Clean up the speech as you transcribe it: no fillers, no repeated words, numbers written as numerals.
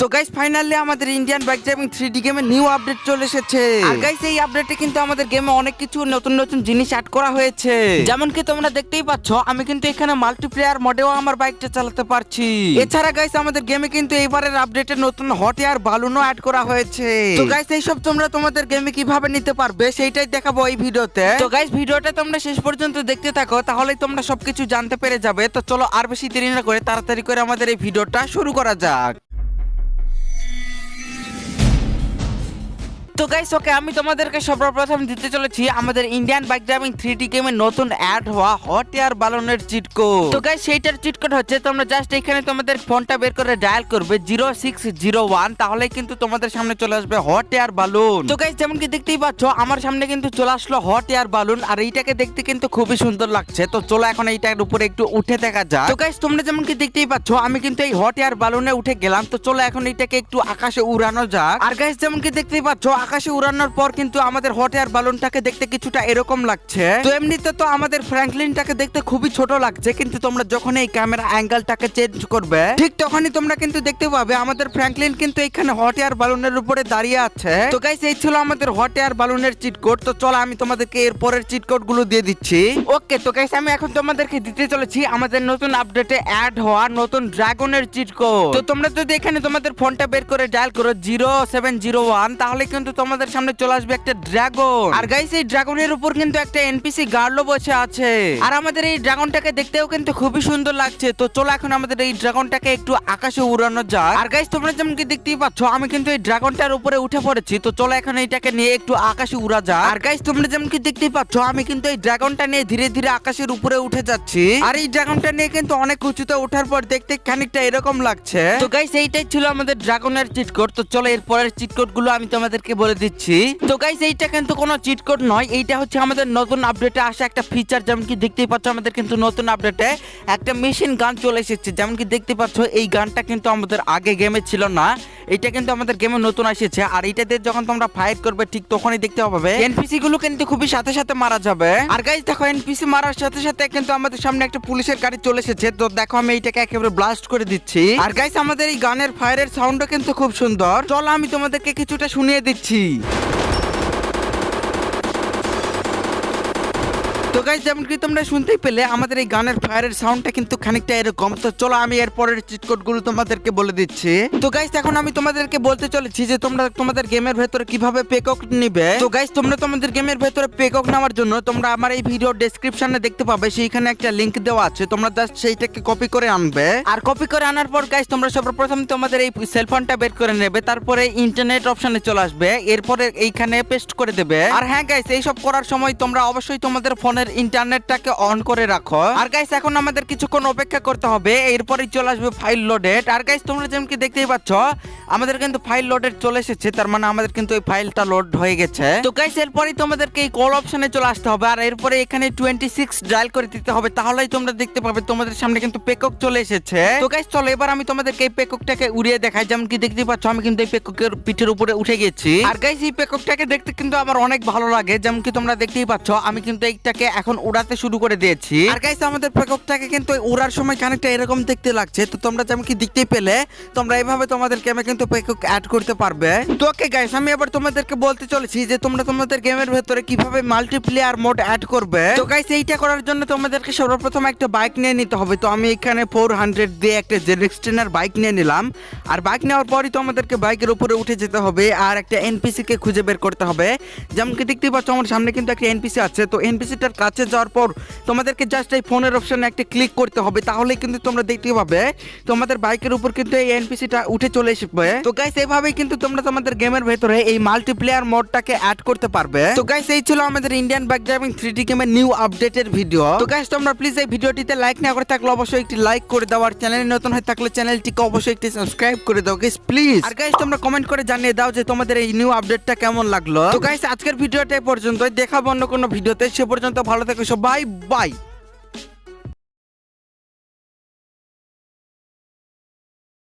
তো guys finally আমাদের Indian bike driving 3D গেমে নিউ আপডেট চলে এসেছে। আর গাইস এই আপডেটে কিন্তু আমাদের গেমে অনেক কিছু নতুন নতুন জিনিস অ্যাড করা হয়েছে, যেমন কি তোমরা দেখতেই পাচ্ছ আমি কিন্তু এখানে মাল্টিপ্লেয়ার মোডেও আমার বাইকটা চালাতে পারছি। এছাড়া গাইস আমাদের গেমে কিন্তু এবারের আপডেটে নতুন হট এয়ার বালুনও অ্যাড করা হয়েছে। তো গাইস এইসব তোমরা তোমাদের গেমে কিভাবে নিতে পারবে সেইটাই দেখাবো এই ভিডিওতে। তো গাইস ভিডিওটা তোমরা শেষ পর্যন্ত দেখতে থাকো, তাহলেই তোমরা সবকিছু জানতে পেরে যাবে। তো চলো আর বেশি দেরি না করে তাড়াতাড়ি করে আমাদের এই ভিডিওটা শুরু করা যাক। তো গাইস ওকে আমি তোমাদেরকে সর্বপ্রথম দিতে চলেছি আমাদের ইন্ডিয়ান বাইক ড্রাইভিং 3D গেমে নতুন অ্যাড হওয়া হট এয়ার বালুনের চিট কোড। তো গাইস সেইটার চিট কোড হচ্ছে তোমরা জাস্ট এখানে তোমাদের ফোনটা বের করে ডায়াল করবে 0601, তাহলে কিন্তু তোমাদের সামনে চলে আসবে হট এয়ার বালুন। তো গাইস যেমন কি দেখতেই পাচ্ছ আমার সামনে কিন্তু চলে আসলো হট এয়ার বালুন, আর এইটাকে দেখতে কিন্তু খুবই সুন্দর লাগছে। তো চলো এখন এইটার উপরে একটু উঠে দেখা যাক। তো গাইস তোমরা যেমন কি দেখতেই পাচ্ছ আমি কিন্তু এই হট এয়ার বালুনে উঠে গেলাম। তো চলো এখন এইটাকে একটু আকাশে উড়ানো যাক। আর গাইস যেমন কি দেখতেই পাচ্ছ আকাশে উড়ানোর পর কিন্তু আমাদের হট এয়ার বালুনটাকে দেখতে কিছুটা এরকম লাগছে। তো এমনিতে তো আমাদের ফ্র্যাঙ্কলিনটাকে দেখতে খুবই ছোট লাগছে, কিন্তু তোমরা যখন এই ক্যামেরা অ্যাঙ্গেলটাকে চেঞ্জ করবে ঠিক তখনই তোমরা কিন্তু দেখতে পাবে আমাদের ফ্র্যাঙ্কলিন কিন্তু এখানে হট এয়ার বালুনের উপরে দাঁড়িয়ে আছে। তো গাইস এই ছিল আমাদের হট এয়ার বালুনের চিট কোড। তো চলো আমি তোমাদেরকে এর পরের চিট কোড গুলো দিয়ে দিচ্ছি। ওকে তো গাইস আমি এখন তোমাদেরকে দিতে চলেছি আমাদের নতুন আপডেটে অ্যাড হওয়া নতুন ড্রাগনের চিট কোড। তো তোমরা যদি এখানে তোমাদের ফোনটা বের করে ডায়াল করো 0701, তাহলে কিন্তু তোমাদের সামনে চলে আসবে একটা ড্রাগন। আর গাইস এই ড্রাগনের উপর কিন্তু একটা এনপিসি গার্লও বসে আছে, আর আমাদের এই ড্রাগনটাকে দেখতেও কিন্তু খুবই সুন্দর লাগছে। তো চলো এখন আমাদের এই ড্রাগনটাকে একটু আকাশে উড়ানো যাক। আর গাইস তোমরা যেমন কি দেখতেই পাচ্ছ আমি কিন্তু এই ড্রাগনটার উপরে উঠে পড়েছি। তো চলো এখন এইটাকে নিয়ে একটু আকাশে উড়া যাক। আর গাইস তোমরা যেমন কি দেখতেই পাচ্ছ আমি কিন্তু এই ড্রাগনটা নিয়ে ধীরে ধীরে আকাশের উপরে উঠে যাচ্ছি। আর এই ড্রাগনটা নিয়ে কিন্তু অনেক উঁচুতে ওঠার পর দেখতে খানিকটা এরকম লাগছে। তো গাইস এইটাই ছিল আমাদের ড্রাগনের চিট কোড। তো চলো এর পরের চিট কোড গুলো আমি তোমাদেরকে বলে দিচ্ছি। তো গাইস এইটা কিন্তু কোনো চিট কোড নয়, এইটা হচ্ছে আমাদের নতুন আপডেটে আসা একটা ফিচার। যেমন কি দেখতেই পাচ্ছ আমাদের কিন্তু নতুন আপডেটে একটা মেশিন গান চলে এসেছে। যেমন কি দেখতে পাচ্ছ এই গানটা কিন্তু আমাদের আগে গেমে ছিল না, এটা কিন্তু আমাদের গেমে নতুন এসেছে। আর এইটাতে যখন তোমরা ফাইট করবে ঠিক তখনই দেখতে পাবে এনপিসি গুলো কিন্তু খুবই সাথে সাথে মারা যাবে। আর গাইস দেখো এনপিসি মারার সাথে সাথে কিন্তু আমাদের সামনে একটা পুলিশের গাড়ি চলে এসেছে। তো দেখো আমি এইটাকে একেবারে ব্লাস্ট করে দিচ্ছি। আর গাইস আমাদের এই গানের ফায়ারের সাউন্ডও কিন্তু খুব সুন্দর। চলো আমি তোমাদেরকে কিছুটা শুনিয়ে দিচ্ছি। তো গাইস যেমন কি তোমরা শুনতেই পেলে আমাদের এই গানের ফায়ারের সাউন্ডটা কিন্তু খানিকটা এরকম। তো চলো আমি এর পরের চিট কোড গুলো তোমাদেরকে বলে দিচ্ছি। তো গাইস এখন আমি তোমাদেরকে বলতে চলেছি যে তোমরা তোমাদের গেমের ভেতরে কিভাবে পেকক নিবে। তো গাইস তোমরা তোমাদের গেমের ভেতরে পেকক নেওয়ার জন্য তোমরা আমার এই ভিডিও ডেসক্রিপশনে দেখতে পাবে, সেইখানে একটা লিংক দেওয়া আছে। তোমরা জাস্ট সেইটাকে কপি করে আনবে। আর কপি করে আনার পর গাইস তোমরা সর্বপ্রথম তোমাদের এই সেলফোনটা বের করে নেবে, তারপরে ইন্টারনেট অপশনে চলে আসবে, এরপরে এইখানে পেস্ট করে দেবে। আর হ্যাঁ গাইস এইসব করার সময় তোমরা অবশ্যই তোমাদের ফোনের ইন্টারনেটটাকে অন করে রাখো। আর গাইস এখন আমাদের কিছুক্ষণ অপেক্ষা করতে হবে, এরপরই চলে আসবে ফাইল লোডেড। আর গাইস তোমরা যেমন কি দেখতেই পাচ্ছ আমাদের কিন্তু ফাইল লোডেড চলে এসেছে, তার মানে আমাদের কিন্তু এই ফাইলটা লোড হয়ে গেছে। তো গাইস এরপরই তোমাদেরকে এই কল অপশনে চলে আসতে হবে, আর এরপরে এখানে 26 ডায়াল করে দিতে হবে, তাহলেই তোমরা দেখতে পাবে তোমাদের সামনে কিন্তু পেকক চলে এসেছে। তো গাইস চলো এবার আমি তোমাদেরকে এই পেককটাকে উড়িয়ে দেখাই। যেমন কি দেখতেই পাচ্ছ আমি কিন্তু এই পেককের পিঠের উপরে উঠে গেছি। আর গাইস এই পেককটাকে দেখতে কিন্তু আমার অনেক ভালো লাগে। যেমন কি তোমরা দেখতেই পাচ্ছ আমি কিন্তু এইটাকে এখন উড়াতে শুরু করে দিয়েছি। আর গাইস আমাদের পেককটাকে কিন্তু উড়ার সময় খানিকটা এরকম দেখতে লাগছে। তো তোমরা যেমন কি দেখতেই পেলে তোমরা এইভাবে তোমাদের গেমে কিন্তু পেকক অ্যাড করতে পারবে। তো ওকে গাইস আমি এবার তোমাদেরকে বলতে চলেছি যে তোমরা তোমাদের গেমের ভেতরে কিভাবে মাল্টিপ্লেয়ার মোড অ্যাড করবে। তো গাইস এইটা করার জন্য তোমাদেরকে সর্বপ্রথম একটা বাইক নিয়ে নিতে হবে। তো আমি এখানে 400 দিয়ে একটা জেডএক্সটেনার বাইক নিয়ে নিলাম। আর বাইক নেওয়ার পরই তোমাদেরকে বাইকের উপরে উঠে যেতে হবে, আর একটা এনপিসি কে খুঁজে বের করতে হবে। যেমন কি দেখতেই পাচ্ছ আমার সামনে কিন্তু একটা এনপিসি আছে। তো এনপিসিটার কাছে যাওয়ার পর তোমাদেরকে জাস্ট এই ফোনের অপশনে একটা ক্লিক করতে হবে, তাহলে কিন্তু তোমরা দেখতে পাবে তোমাদের বাইকের উপর কিন্তু এই এনপিসিটা উঠে চলে আসবে। তো গাইস এইভাবেই কিন্তু তোমরা তোমাদের গেমের ভেতরে এই মাল্টিপ্লেয়ার মোডটাকে অ্যাড করতে পারবে। তো গাইস এই ছিল আমাদের ইন্ডিয়ান বাইক ড্রাইভিং 3D গেমের নিউ আপডেটের ভিডিও। তো গাইস তোমরা প্লিজ এই ভিডিওটিতে লাইক না করে থাকলে অবশ্যই একটি লাইক করে দাও, আর চ্যানেলে নতুন হয়ে থাকলে চ্যানেলটিকে অবশ্যই একটি সাবস্ক্রাইব করে দাও গাইস প্লিজ। আর গাইস তোমরা কমেন্ট করে জানিয়ে দাও যে তোমাদের এই নিউ আপডেটটা কেমন লাগলো। তো গাইস আজকের ভিডিওটা এই পর্যন্তই, দেখাবো অন্য কোনো ভিডিওতে। সে পর্যন্ত ভালো থেকো সবাই, বাই।